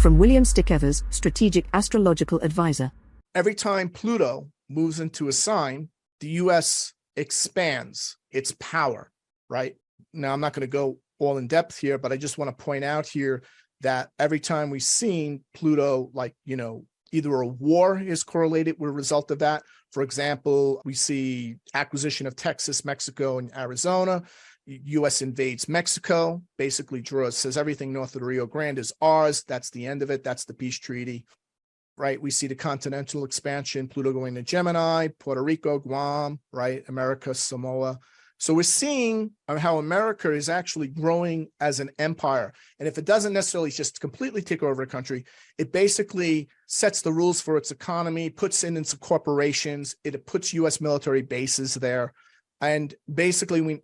From William Stickevers, Strategic Astrological Advisor. Every time Pluto moves into a sign, the U.S. expands its power, right? Now, I'm not going to go all in depth here, but I just want to point out here that every time we've seen Pluto, either a war is correlated with a result of that. For example, we see acquisition of Texas, Mexico, and Arizona. U.S. invades Mexico, basically says everything north of the Rio Grande is ours. That's the end of it. That's the peace treaty, right? We see the continental expansion, Pluto going to Gemini, Puerto Rico, Guam, right? America, Samoa. So we're seeing how America is actually growing as an empire. And if it doesn't necessarily just completely take over a country, it basically sets the rules for its economy, puts in some corporations, it puts U.S. military bases there. And basically,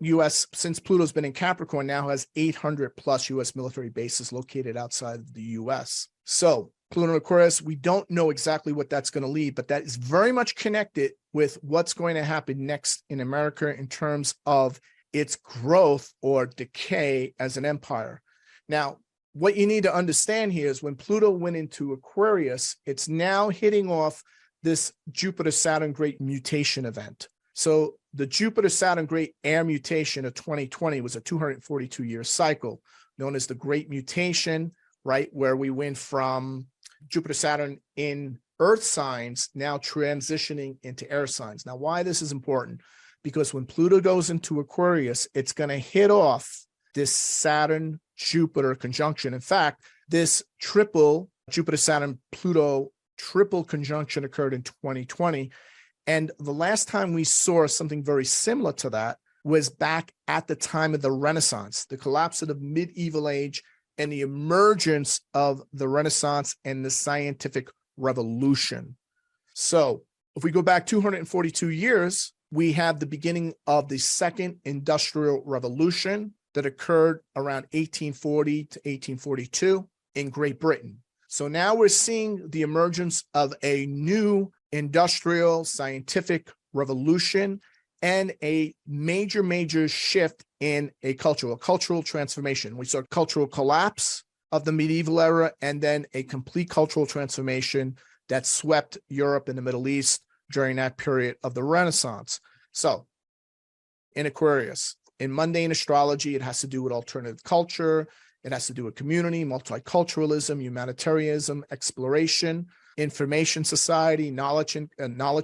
since Pluto's been in Capricorn, now has 800 plus U.S. military bases located outside of the U.S. So Pluto and Aquarius, we don't know exactly what that's going to lead, but that is very much connected with what's going to happen next in America in terms of its growth or decay as an empire. Now, what you need to understand here is when Pluto went into Aquarius, it's now hitting off this Jupiter-Saturn great mutation event. So the Jupiter-Saturn great air mutation of 2020 was a 242-year cycle known as the Great Mutation, right? Where we went from Jupiter-Saturn in Earth signs now transitioning into air signs. Now, why this is important? Because when Pluto goes into Aquarius, it's going to hit off this Saturn-Jupiter conjunction. In fact, this triple Jupiter-Saturn-Pluto triple conjunction occurred in 2020. And the last time we saw something very similar to that was back at the time of the Renaissance, the collapse of the medieval age and the emergence of the Renaissance and the scientific revolution. So if we go back 242 years, we have the beginning of the second industrial revolution that occurred around 1840 to 1842 in Great Britain. So now we're seeing the emergence of a new industrial scientific revolution and a major shift in a cultural transformation. We saw cultural collapse of the medieval era and then a complete cultural transformation that swept Europe and the Middle East during that period of the Renaissance. So in Aquarius, in mundane astrology, it has to do with alternative culture. It has to do with community, multiculturalism, humanitarianism, exploration, information society, knowledge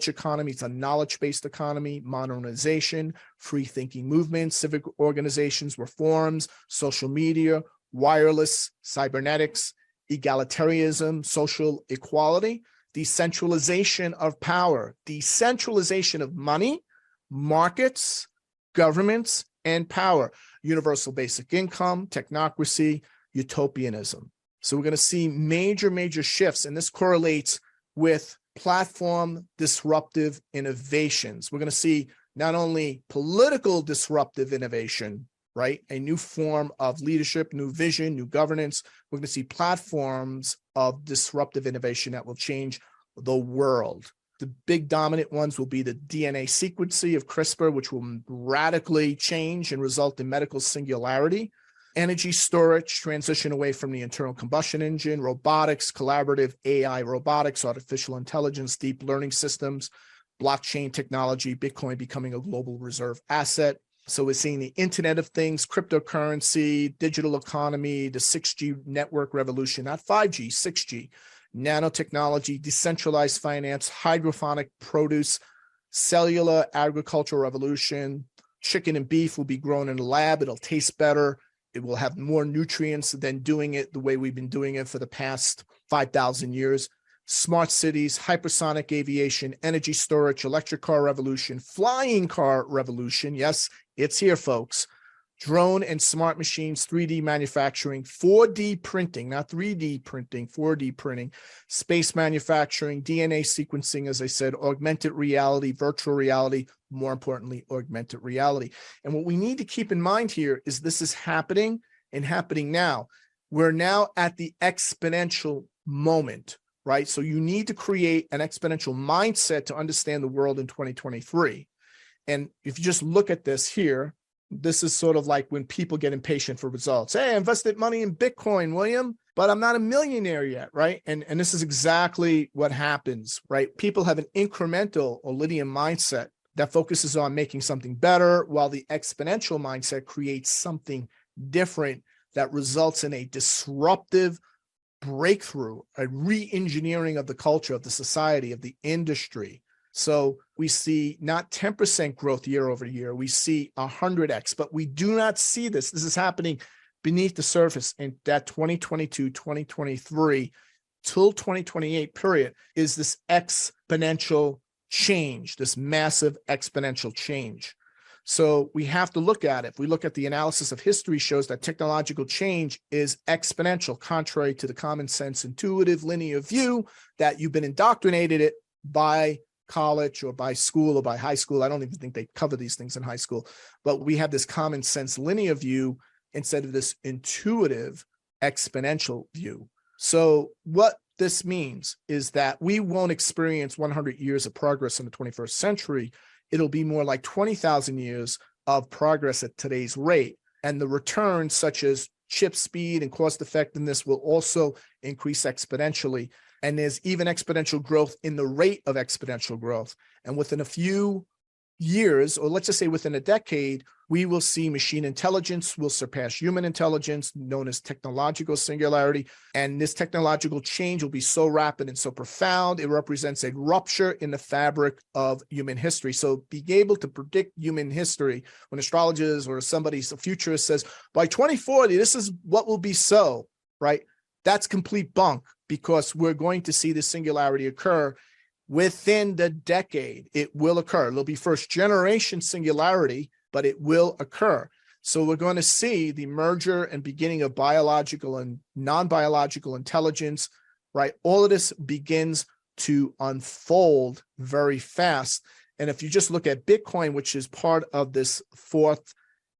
economy. It's a knowledge-based economy, modernization, free thinking movements, civic organizations, reforms, social media, wireless, cybernetics, egalitarianism, social equality, decentralization of power, decentralization of money, markets, governments, and power, universal basic income, technocracy, utopianism. So we're going to see major shifts, and this correlates with platform disruptive innovations. We're going to see not only political disruptive innovation, right? A new form of leadership, new vision, new governance. We're going to see platforms of disruptive innovation that will change the world. The big dominant ones will be the DNA sequencing of CRISPR, which will radically change and result in medical singularity. Energy storage, transition away from the internal combustion engine, robotics, collaborative AI robotics, artificial intelligence, deep learning systems, blockchain technology, Bitcoin becoming a global reserve asset. So we're seeing the Internet of Things, cryptocurrency, digital economy, the 6G network revolution, not 5G, 6G, nanotechnology, decentralized finance, hydroponic produce, cellular agricultural revolution. Chicken and beef will be grown in a lab. It'll taste better. It will have more nutrients than doing it the way we've been doing it for the past 5,000 years. Smart cities, hypersonic aviation, energy storage, electric car revolution, flying car revolution. Yes, it's here, folks. Drone and smart machines, 3D manufacturing, 4D printing, not 3D printing, 4D printing, space manufacturing, DNA sequencing, as I said, augmented reality, virtual reality, more importantly, augmented reality. And what we need to keep in mind here is this is happening and happening now. We're now at the exponential moment, right? So you need to create an exponential mindset to understand the world in 2023. And if you just look at this here, this is sort of like when people get impatient for results. Hey, I invested money in Bitcoin, William. but I'm not a millionaire yet, right? And this is exactly what happens, right? People have an incremental or linear mindset that focuses on making something better, while the exponential mindset creates something different that results in a disruptive breakthrough, a re-engineering of the culture, of the society, of the industry. So we see not 10% growth year over year, we see 100x, but we do not see this. This is happening beneath the surface in that 2022, 2023 till 2028 period is this exponential change, this massive exponential change. So we have to look at it. If we look at the analysis of history, shows that technological change is exponential, contrary to the common sense, intuitive, linear view that you've been indoctrinated it by college or by school or by high school. I don't even think they cover these things in high school, but we have this common sense linear view instead of this intuitive exponential view. So what this means is that we won't experience 100 years of progress in the 21st century. It'll be more like 20,000 years of progress at today's rate. And the returns, such as chip speed and cost effectiveness, will also increase exponentially. And there's even exponential growth in the rate of exponential growth. And within a few years, or let's just say within a decade, we will see machine intelligence will surpass human intelligence, known as technological singularity. And this technological change will be so rapid and so profound, it represents a rupture in the fabric of human history. So being able to predict human history, when astrologers or somebody's a futurist says, by 2040, this is what will be so, right? That's complete bunk, because we're going to see this singularity occur within the decade. It will occur. It'll be first generation singularity, but it will occur. So we're going to see the merger and beginning of biological and non-biological intelligence, right? All of this begins to unfold very fast. And if you just look at Bitcoin, which is part of this fourth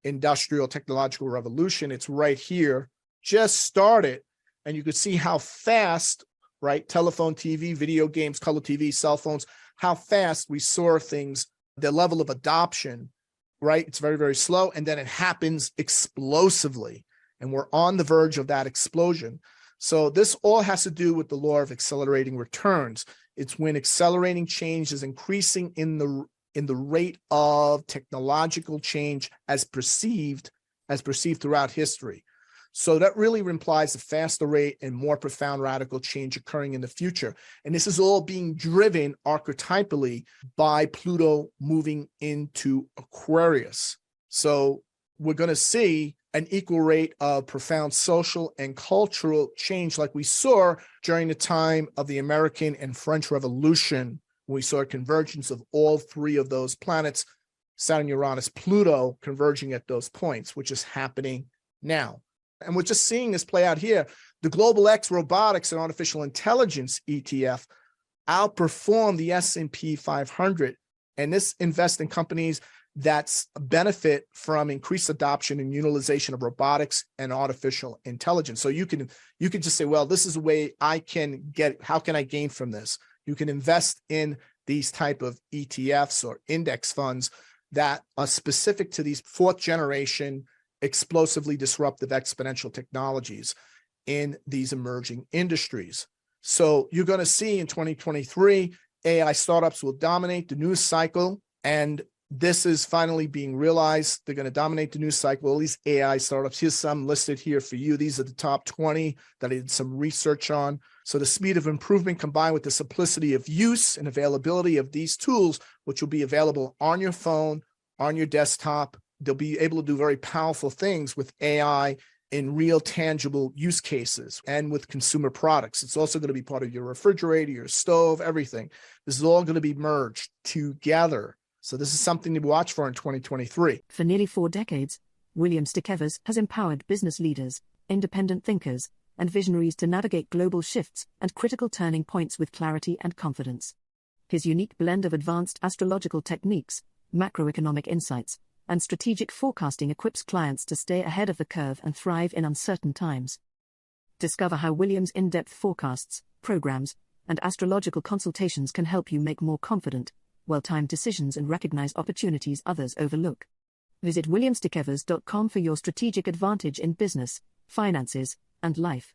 industrial technological revolution, it's right here, just started. And you could see how fast, right? Telephone, TV, video games, color TV, cell phones, how fast we saw things, the level of adoption, right? It's very, very slow. And then it happens explosively. And we're on the verge of that explosion. So this all has to do with the law of accelerating returns. It's when accelerating change is increasing in the rate of technological change as perceived throughout history. So that really implies a faster rate and more profound radical change occurring in the future. And this is all being driven archetypally by Pluto moving into Aquarius. So we're going to see an equal rate of profound social and cultural change like we saw during the time of the American and French Revolution. We saw a convergence of all three of those planets, Saturn, Uranus, Pluto, converging at those points, which is happening now. And we're just seeing this play out here. The Global X Robotics and Artificial Intelligence ETF outperformed the S&P 500. And this invests in companies that benefit from increased adoption and utilization of robotics and artificial intelligence. So you can just say, well, this is a way I can get, how can I gain from this? You can invest in these type of ETFs or index funds that are specific to these fourth generation explosively disruptive exponential technologies in these emerging industries. So you're going to see in 2023, AI startups will dominate the news cycle, and this is finally being realized. They're going to dominate the news cycle. All these AI startups, here's some listed here for you. These are the top 20 that I did some research on. So the speed of improvement combined with the simplicity of use and availability of these tools, which will be available on your phone, on your desktop. They'll be able to do very powerful things with AI in real tangible use cases and with consumer products. It's also going to be part of your refrigerator, your stove, everything. This is all going to be merged together. So this is something to watch for in 2023. For nearly 4 decades, William Stickevers has empowered business leaders, independent thinkers, and visionaries to navigate global shifts and critical turning points with clarity and confidence. His unique blend of advanced astrological techniques, macroeconomic insights, and strategic forecasting equips clients to stay ahead of the curve and thrive in uncertain times. Discover how William's in-depth forecasts, programs, and astrological consultations can help you make more confident, well-timed decisions and recognize opportunities others overlook. Visit williamstickevers.com for your strategic advantage in business, finances, and life.